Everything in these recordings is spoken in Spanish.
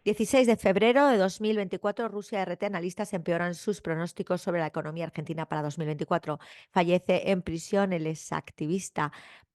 16 de febrero de 2024, Rusia y RT analistas empeoran sus pronósticos sobre la economía argentina para 2024. Fallece en prisión el exactivista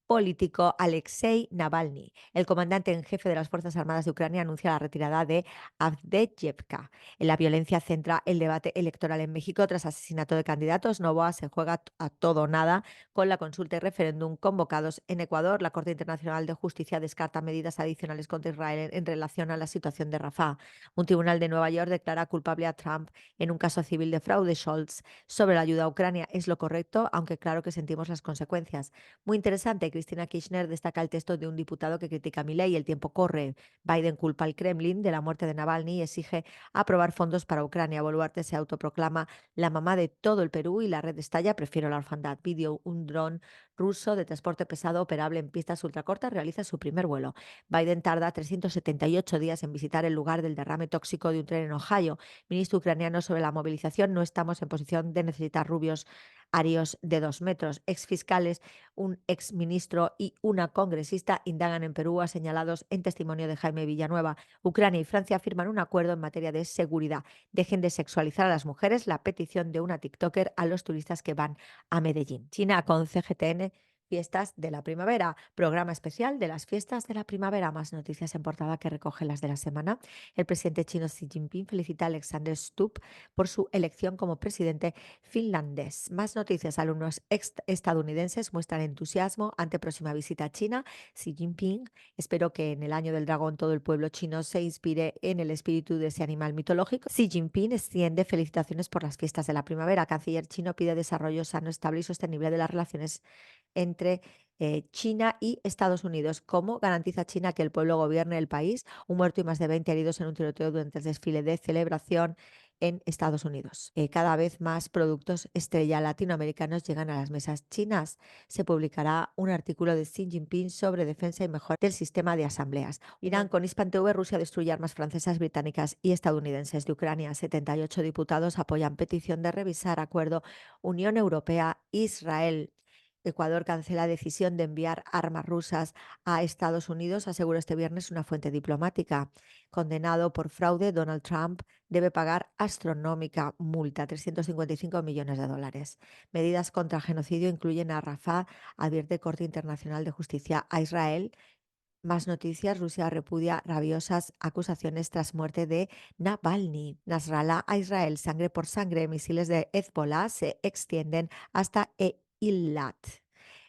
político Alexei Navalny. El comandante en jefe de las Fuerzas Armadas de Ucrania anuncia la retirada de Avdiivka. En la violencia centra el debate electoral en México tras asesinato de candidatos. Novoa se juega a todo o nada con la consulta y referéndum convocados en Ecuador. La Corte Internacional de Justicia descarta medidas adicionales contra Israel en relación a la situación de Rafah. Un tribunal de Nueva York declara culpable a Trump en un caso civil de fraude. Scholz sobre la ayuda a Ucrania es lo correcto, aunque claro que sentimos las consecuencias. Muy interesante, Cristina Kirchner destaca el texto de un diputado que critica a Milei. El tiempo corre. Biden culpa al Kremlin de la muerte de Navalny y exige aprobar fondos para Ucrania. Boluarte se autoproclama la mamá de todo el Perú y la red estalla. Prefiero la orfandad. Vídeo, un dron ruso de transporte pesado operable en pistas ultracortas realiza su primer vuelo. Biden tarda 378 días en visitar el lugar del derrame tóxico de un tren en Ohio. Ministro ucraniano sobre la movilización. No estamos en posición de necesitar rubios arios de 2 metros. Exfiscales, un exministro y una congresista indagan en Perú a señalados en testimonio de Jaime Villanueva. Ucrania y Francia firman un acuerdo en materia de seguridad. Dejen de sexualizar a las mujeres. La petición de una TikToker a los turistas que van a Medellín. China con CGTN. Fiestas de la primavera, programa especial de las fiestas de la primavera. Más noticias en portada que recoge las de la semana. El presidente chino Xi Jinping felicita a Alexander Stubb por su elección como presidente finlandés. Más noticias. Alumnos estadounidenses muestran entusiasmo ante próxima visita a China. Xi Jinping. Espero que en el año del dragón todo el pueblo chino se inspire en el espíritu de ese animal mitológico. Xi Jinping extiende felicitaciones por las fiestas de la primavera. Canciller chino pide desarrollo sano, estable y sostenible de las relaciones entre China y Estados Unidos. ¿Cómo garantiza China que el pueblo gobierne el país? Un muerto y más de 20 heridos en un tiroteo durante el desfile de celebración en Estados Unidos. Cada vez más productos estrella latinoamericanos llegan a las mesas chinas. Se publicará un artículo de Xi Jinping sobre defensa y mejora del sistema de asambleas. Irán con Hispan TV. Rusia destruye armas francesas, británicas y estadounidenses de Ucrania. 78 diputados apoyan petición de revisar acuerdo Unión Europea-Israel. Ecuador cancela decisión de enviar armas rusas a Estados Unidos, aseguró este viernes una fuente diplomática. Condenado por fraude, Donald Trump debe pagar astronómica multa, 355 millones de dólares. Medidas contra el genocidio incluyen a Rafah, advierte Corte Internacional de Justicia a Israel. Más noticias. Rusia repudia rabiosas acusaciones tras muerte de Navalny. Nasrallah a Israel. Sangre por sangre. Misiles de Hezbollah se extienden hasta Eilat.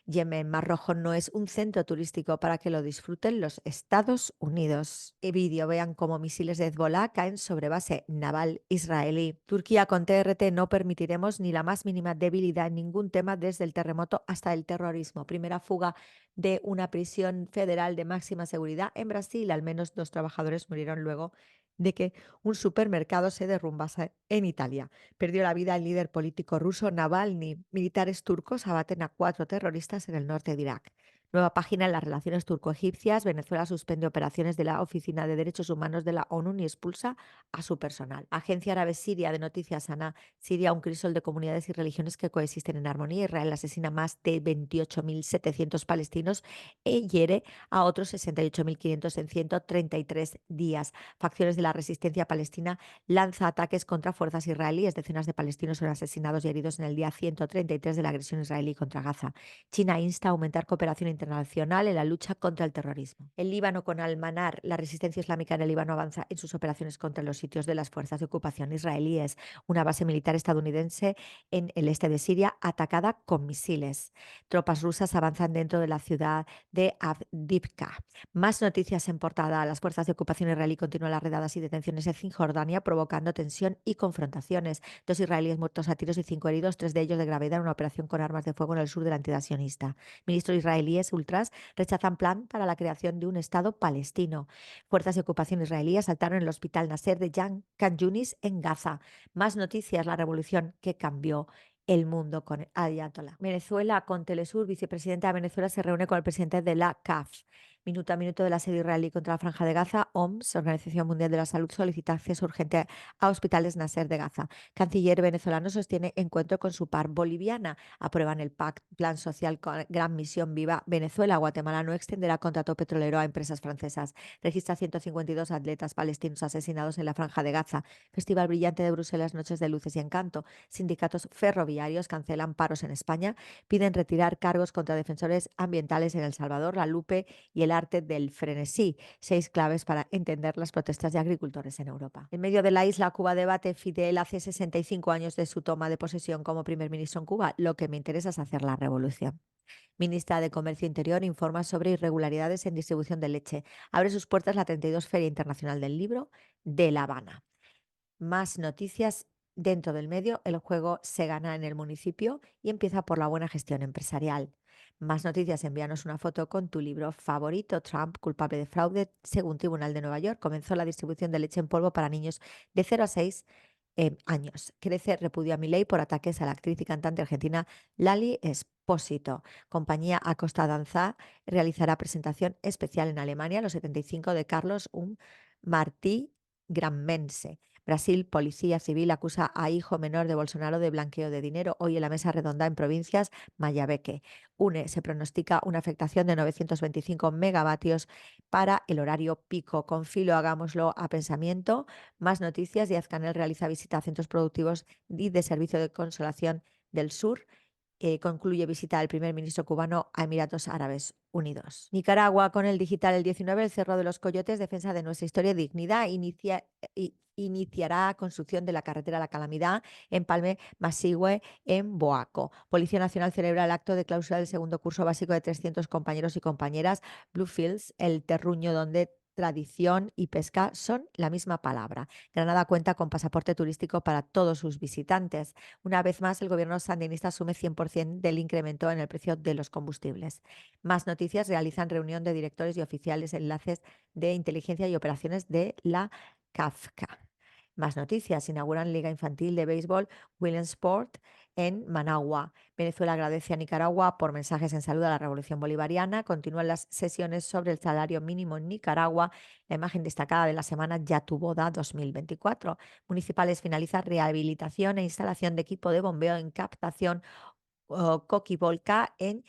Yemen, Mar Rojo no es un centro turístico para que lo disfruten los Estados Unidos. Vídeo, vean cómo misiles de Hezbollah caen sobre base naval israelí. Turquía con TRT. No permitiremos ni la más mínima debilidad en ningún tema, desde el terremoto hasta el terrorismo. Primera fuga de una prisión federal de máxima seguridad en Brasil. Al menos 2 trabajadores murieron luego de que un supermercado se derrumbase en Italia. Perdió la vida el líder político ruso Navalny. Militares turcos abaten a 4 terroristas en el norte de Irak. Nueva página en las relaciones turco-egipcias. Venezuela suspende operaciones de la Oficina de Derechos Humanos de la ONU y expulsa a su personal. Agencia árabe siria de noticias ANA. Siria, un crisol de comunidades y religiones que coexisten en armonía. Israel asesina más de 28.700 palestinos e hiere a otros 68.500 en 133 días. Facciones de la resistencia palestina lanza ataques contra fuerzas israelíes. Decenas de palestinos son asesinados y heridos en el día 133 de la agresión israelí contra Gaza. China insta a aumentar cooperación internacional en la lucha contra el terrorismo. El Líbano con Al-Manar. La resistencia islámica en el Líbano avanza en sus operaciones contra los sitios de las fuerzas de ocupación israelíes. Una base militar estadounidense en el este de Siria atacada con misiles. Tropas rusas avanzan dentro de la ciudad de Avdiivka. Más noticias en portada. Las fuerzas de ocupación israelí continúan las redadas y detenciones en Cisjordania, provocando tensión y confrontaciones. 2 israelíes muertos a tiros y 5 heridos, 3 de ellos de gravedad en una operación con armas de fuego en el sur de la entidad sionista. Ministros israelíes ultras rechazan plan para la creación de un Estado palestino. Fuerzas de ocupación israelí asaltaron el hospital Nasser de Khan Yunis en Gaza. Más noticias. La revolución que cambió el mundo con Ayatollah. Venezuela con Telesur. Vicepresidenta de Venezuela se reúne con el presidente de la CAF. Minuto a minuto del asedio israelí contra la Franja de Gaza, OMS, Organización Mundial de la Salud, solicita acceso urgente a hospitales Nasser de Gaza. Canciller venezolano sostiene encuentro con su par boliviana. Aprueban el Plan Social con Gran Misión Viva Venezuela. Guatemala no extenderá contrato petrolero a empresas francesas. Registra 152 atletas palestinos asesinados en la Franja de Gaza. Festival brillante de Bruselas, Noches de Luces y Encanto. Sindicatos ferroviarios cancelan paros en España. Piden retirar cargos contra defensores ambientales en El Salvador. La Lupe y el arte del frenesí, 6 claves para entender las protestas de agricultores en Europa. En medio de la isla, Cuba debate. Fidel hace 65 años de su toma de posesión como primer ministro en Cuba. Lo que me interesa es hacer la revolución. Ministra de Comercio Interior informa sobre irregularidades en distribución de leche. Abre sus puertas la 32 Feria Internacional del Libro de La Habana. Más noticias dentro del medio. El juego se gana en el municipio y empieza por la buena gestión empresarial. Más noticias, envíanos una foto con tu libro favorito. Trump, culpable de fraude, según Tribunal de Nueva York, comenzó la distribución de leche en polvo para niños de 0 a 6 años. Crece repudio a Milei por ataques a la actriz y cantante argentina Lali Espósito. Compañía Acosta Danza realizará presentación especial en Alemania a los 75 de Carlos Martí Grammense. Brasil, policía civil acusa a hijo menor de Bolsonaro de blanqueo de dinero. Hoy en la mesa redonda en provincias, Mayabeque. UNE se pronostica una afectación de 925 megavatios para el horario pico. Con filo, hagámoslo a pensamiento. Más noticias. Díaz Canel realiza visita a centros productivos y de servicio de consolación del sur. Concluye visita del primer ministro cubano a Emiratos Árabes Unidos. Nicaragua, con el digital el 19, el Cerro de los Coyotes, defensa de nuestra historia y dignidad, iniciará construcción de la carretera La Calamidad en Palme Masigüe, en Boaco. Policía Nacional celebra el acto de clausura del segundo curso básico de 300 compañeros y compañeras. Bluefields, el terruño donde tradición y pesca son la misma palabra. Granada cuenta con pasaporte turístico para todos sus visitantes. Una vez más, el gobierno sandinista asume 100% del incremento en el precio de los combustibles. Más noticias. Realizan reunión de directores y oficiales enlaces de inteligencia y operaciones de la CAFCA. Más noticias. Inauguran Liga Infantil de Béisbol Williamsport en Managua. Venezuela agradece a Nicaragua por mensajes en salud a la revolución bolivariana. Continúan las sesiones sobre el salario mínimo en Nicaragua. La imagen destacada de la semana, Ya tu boda 2024. Municipales finaliza rehabilitación e instalación de equipo de bombeo en captación Coquivolca en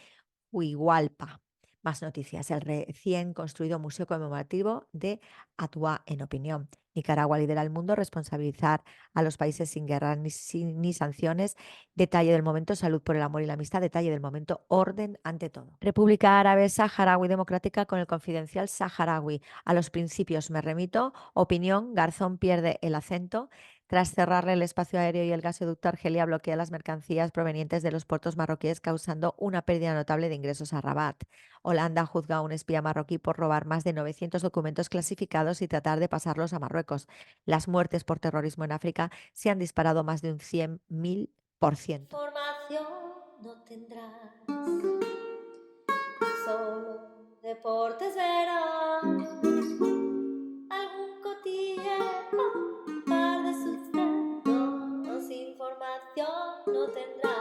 Huigualpa. Más noticias. El recién construido Museo Conmemorativo de Atuá, en opinión. Nicaragua lidera el mundo, responsabilizar a los países sin guerra ni sanciones. Detalle del momento, salud por el amor y la amistad. Detalle del momento, orden ante todo. República Árabe Saharaui Democrática con el Confidencial Saharaui. A los principios me remito. Opinión, Garzón pierde el acento. Tras cerrarle el espacio aéreo y el gasoducto, Argelia bloquea las mercancías provenientes de los puertos marroquíes, causando una pérdida notable de ingresos a Rabat. Holanda juzga a un espía marroquí por robar más de 900 documentos clasificados y tratar de pasarlos a Marruecos. Las muertes por terrorismo en África se han disparado más de un 100.000%. Información no tendrás, solo deportes verás, algún cotilleo, un par de sustratos, información no tendrás.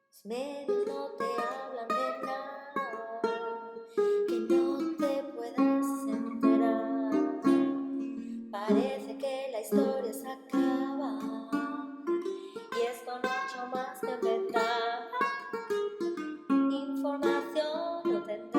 Los medios no te hablan de nada que no te puedas enterar. Parece que la historia se acaba y esto no ha hecho más que empezar. Información no tendrás.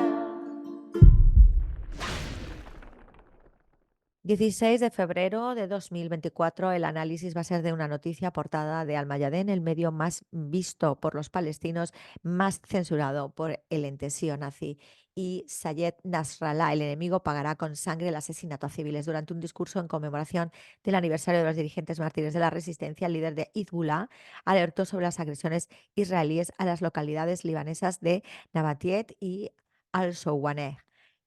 16 de febrero de 2024, el análisis va a ser de una noticia portada de Almayadén, el medio más visto por los palestinos, más censurado por el entesío nazi. Y Sayed Nasrallah, el enemigo, pagará con sangre el asesinato a civiles. Durante un discurso en conmemoración del aniversario de los dirigentes mártires de la resistencia, el líder de Hezbollah alertó sobre las agresiones israelíes a las localidades libanesas de Nabatiet y Al-Souwaneh.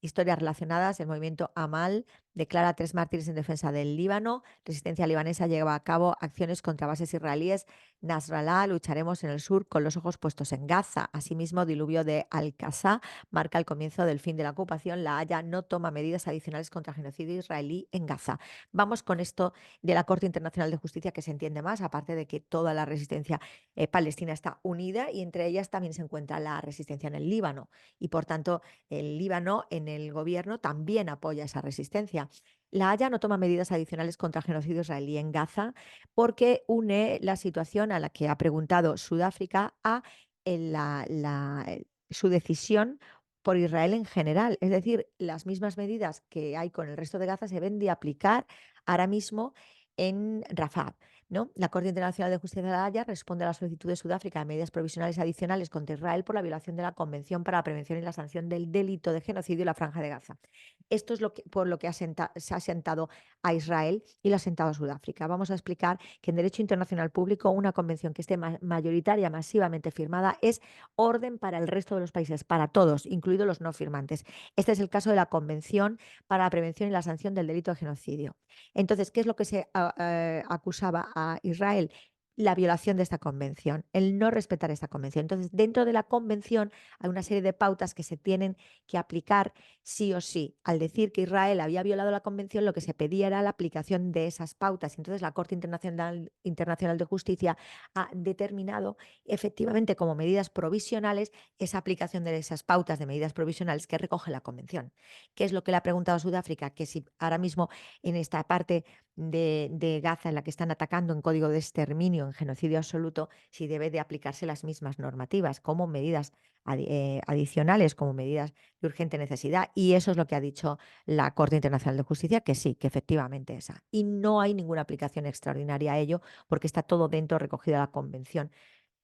Historias relacionadas, el movimiento Amal declara 3 mártires en defensa del Líbano. Resistencia libanesa lleva a cabo acciones contra bases israelíes. Nasrallah, lucharemos en el sur con los ojos puestos en Gaza. Asimismo, diluvio de Al-Qasá marca el comienzo del fin de la ocupación. La Haya no toma medidas adicionales contra genocidio israelí en Gaza. Vamos con esto de la Corte Internacional de Justicia, que se entiende más, aparte de que toda la resistencia palestina está unida y entre ellas también se encuentra la resistencia en el Líbano. Y por tanto, el Líbano en el gobierno también apoya esa resistencia. La Haya no toma medidas adicionales contra el genocidio israelí en Gaza porque une la situación a la que ha preguntado Sudáfrica a su decisión por Israel en general. Es decir, las mismas medidas que hay con el resto de Gaza se deben de aplicar ahora mismo en Rafah, ¿no? La Corte Internacional de Justicia de la Haya responde a la solicitud de Sudáfrica de medidas provisionales adicionales contra Israel por la violación de la Convención para la Prevención y la Sanción del Delito de Genocidio en la Franja de Gaza. Esto es por lo que se ha sentado a Israel y lo ha sentado a Sudáfrica. Vamos a explicar que en derecho internacional público una convención que esté mayoritaria, masivamente firmada, es orden para el resto de los países, para todos, incluidos los no firmantes. Este es el caso de la Convención para la Prevención y la Sanción del Delito de Genocidio. Entonces, ¿qué es lo que se acusaba a Israel? La violación de esta convención, el no respetar esta convención. Entonces, dentro de la convención hay una serie de pautas que se tienen que aplicar sí o sí. Al decir que Israel había violado la convención, lo que se pedía era la aplicación de esas pautas. Entonces, la Corte Internacional de Justicia ha determinado efectivamente como medidas provisionales esa aplicación de esas pautas de medidas provisionales que recoge la convención. ¿Qué es lo que le ha preguntado a Sudáfrica? Que si ahora mismo en esta parte de Gaza en la que están atacando en código de exterminio, en genocidio absoluto, si debe de aplicarse las mismas normativas como medidas adicionales, como medidas de urgente necesidad. Y eso es lo que ha dicho la Corte Internacional de Justicia, que sí, que efectivamente esa. Y no hay ninguna aplicación extraordinaria a ello porque está todo dentro recogido de la Convención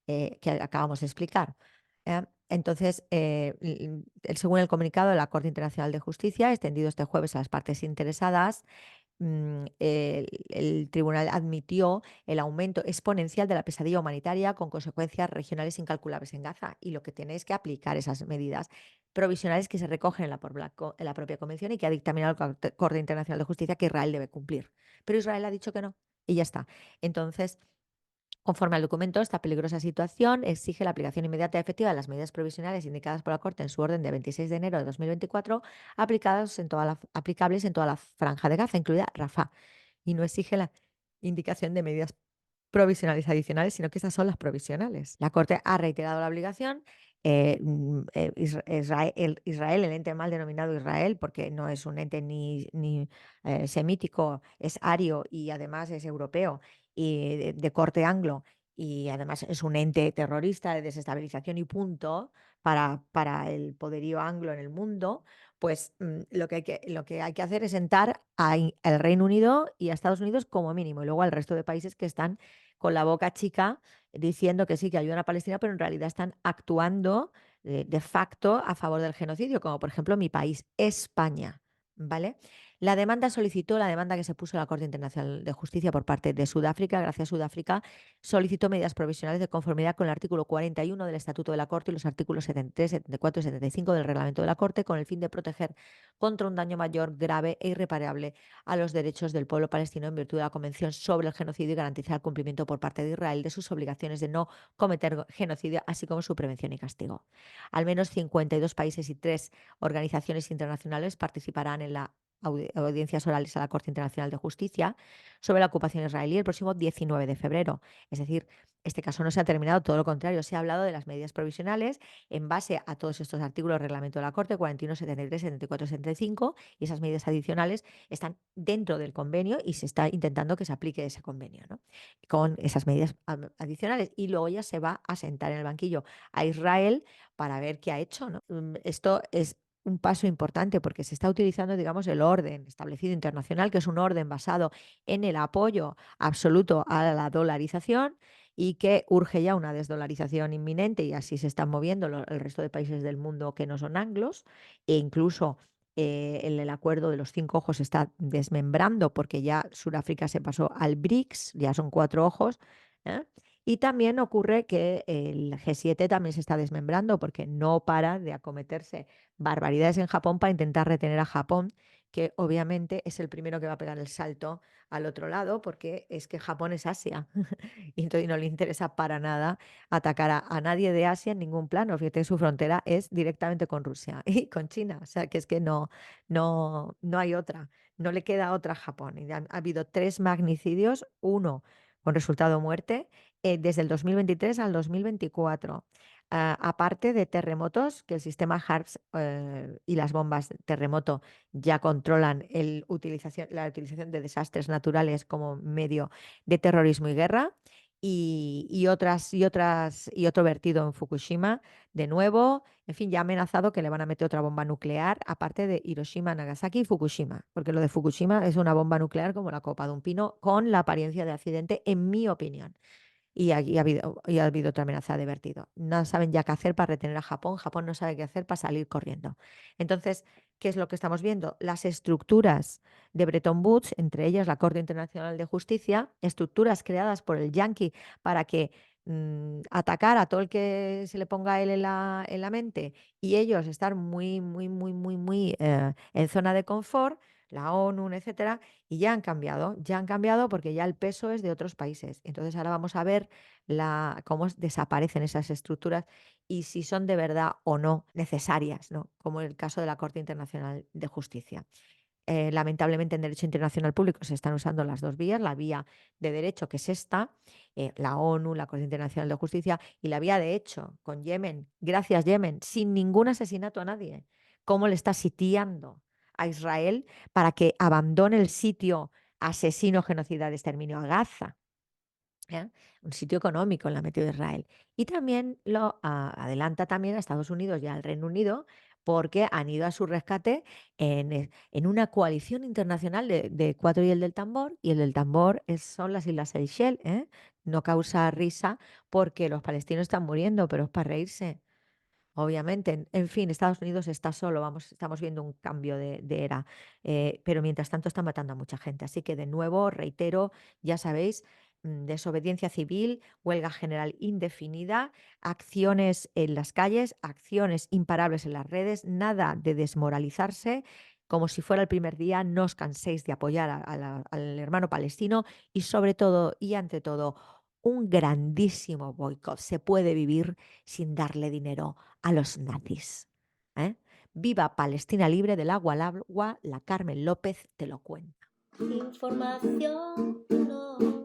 que acabamos de explicar. Entonces, según el comunicado de la Corte Internacional de Justicia, extendido este jueves a las partes interesadas, el tribunal admitió el aumento exponencial de la pesadilla humanitaria con consecuencias regionales incalculables en Gaza y lo que tiene es que aplicar esas medidas provisionales que se recogen en la propia convención y que ha dictaminado la Corte Internacional de Justicia que Israel debe cumplir. Pero Israel ha dicho que no y ya está. Entonces, conforme al documento, esta peligrosa situación exige la aplicación inmediata y efectiva de las medidas provisionales indicadas por la Corte en su orden de 26 de enero de 2024, aplicables en toda la franja de Gaza, incluida Rafah, y no exige la indicación de medidas provisionales adicionales, sino que esas son las provisionales. La Corte ha reiterado la obligación. Israel, el ente mal denominado Israel, porque no es un ente ni semítico, es ario y además es europeo y de corte anglo y además es un ente terrorista de desestabilización y punto para el poderío anglo en el mundo, pues lo que hay que hacer es sentar al Reino Unido y a Estados Unidos como mínimo y luego al resto de países que están con la boca chica diciendo que sí, que ayudan a Palestina, pero en realidad están actuando de facto a favor del genocidio, como por ejemplo mi país, España. ¿Vale? La demanda que se puso a la Corte Internacional de Justicia por parte de Sudáfrica, gracias a Sudáfrica, solicitó medidas provisionales de conformidad con el artículo 41 del Estatuto de la Corte y los artículos 73, 74 y 75 del Reglamento de la Corte, con el fin de proteger contra un daño mayor, grave e irreparable a los derechos del pueblo palestino en virtud de la Convención sobre el Genocidio y garantizar el cumplimiento por parte de Israel de sus obligaciones de no cometer genocidio, así como su prevención y castigo. Al menos 52 países y 3 organizaciones internacionales participarán en la audiencias orales a la Corte Internacional de Justicia sobre la ocupación israelí el próximo 19 de febrero. Es decir, este caso no se ha terminado, todo lo contrario, se ha hablado de las medidas provisionales en base a todos estos artículos del reglamento de la Corte 41, 73, 74, 75 y esas medidas adicionales están dentro del convenio y se está intentando que se aplique ese convenio, ¿no? Con esas medidas adicionales y luego ya se va a sentar en el banquillo a Israel para ver qué ha hecho, ¿no? Esto es un paso importante porque se está utilizando, digamos, el orden establecido internacional, que es un orden basado en el apoyo absoluto a la dolarización y que urge ya una desdolarización inminente y así se están moviendo el resto de países del mundo que no son anglos e incluso el acuerdo de los 5 ojos se está desmembrando porque ya Sudáfrica se pasó al BRICS, ya son 4 ojos. ¿Eh? Y también ocurre que el G7 también se está desmembrando porque no para de acometerse barbaridades en Japón para intentar retener a Japón que obviamente es el primero que va a pegar el salto al otro lado, porque es que Japón es Asia y entonces no le interesa para nada atacar a nadie de Asia en ningún plano. Fíjate, su frontera es directamente con Rusia y con China, o sea que es que no hay otra, no le queda otra a Japón. Y ha habido 3 magnicidios, uno con resultado muerte, desde el 2023 al 2024. Aparte de terremotos, que el sistema HARPS y las bombas de terremoto ya controlan la utilización de desastres naturales como medio de terrorismo y guerra, y otro vertido en Fukushima, de nuevo, en fin, ya ha amenazado que le van a meter otra bomba nuclear, aparte de Hiroshima, Nagasaki y Fukushima, porque lo de Fukushima es una bomba nuclear como la copa de un pino, con la apariencia de accidente, en mi opinión. Y ha habido otra amenaza de vertido. No saben ya qué hacer para retener a Japón. Japón no sabe qué hacer para salir corriendo. Entonces, ¿qué es lo que estamos viendo? Las estructuras de Bretton Woods, entre ellas la Corte Internacional de Justicia, estructuras creadas por el Yankee para que atacar a todo el que se le ponga a él en la mente, y ellos estar muy, muy, muy, muy, muy en zona de confort, la ONU, etcétera, y ya han cambiado porque ya el peso es de otros países. Entonces ahora vamos a ver cómo desaparecen esas estructuras y si son de verdad o no necesarias, ¿no? Como en el caso de la Corte Internacional de Justicia. Lamentablemente en derecho internacional público se están usando las dos vías, la vía de derecho, que es esta, la ONU, la Corte Internacional de Justicia, y la vía de hecho con Yemen, gracias Yemen, sin ningún asesinato a nadie, cómo le está sitiando a Israel para que abandone el sitio asesino, genocida, de exterminio a Gaza. ¿Eh? Un sitio económico la ha metido Israel. Y también lo adelanta también a Estados Unidos y al Reino Unido, porque han ido a su rescate en una coalición internacional de cuatro, y el del tambor. Y el del tambor son las Islas Seychelles, ¿eh? No causa risa porque los palestinos están muriendo, pero es para reírse. Obviamente, en fin, Estados Unidos está solo, estamos viendo un cambio de era, pero mientras tanto está matando a mucha gente. Así que de nuevo, reitero, ya sabéis, desobediencia civil, huelga general indefinida, acciones en las calles, acciones imparables en las redes, nada de desmoralizarse. Como si fuera el primer día, no os canséis de apoyar al hermano palestino, y sobre todo y ante todo, un grandísimo boicot. Se puede vivir sin darle dinero a los nazis. ¿Eh? Viva Palestina libre, del agua al agua, la Carmen López te lo cuenta. Información no